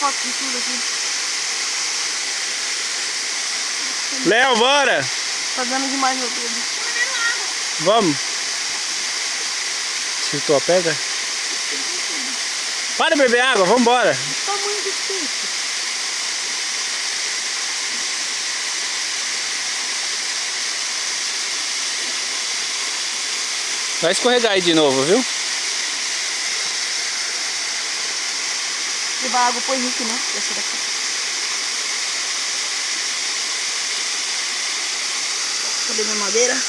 foto de tudo aqui. Léo, bora! Tá dando demais meu dedo. Vamos! Se tu pega. Para de beber água, vamos embora! O tamanho desse peixe. Vai escorregar aí de novo, viu? Levar água pro Henrique, né? Essa daqui. Cadê minha madeira?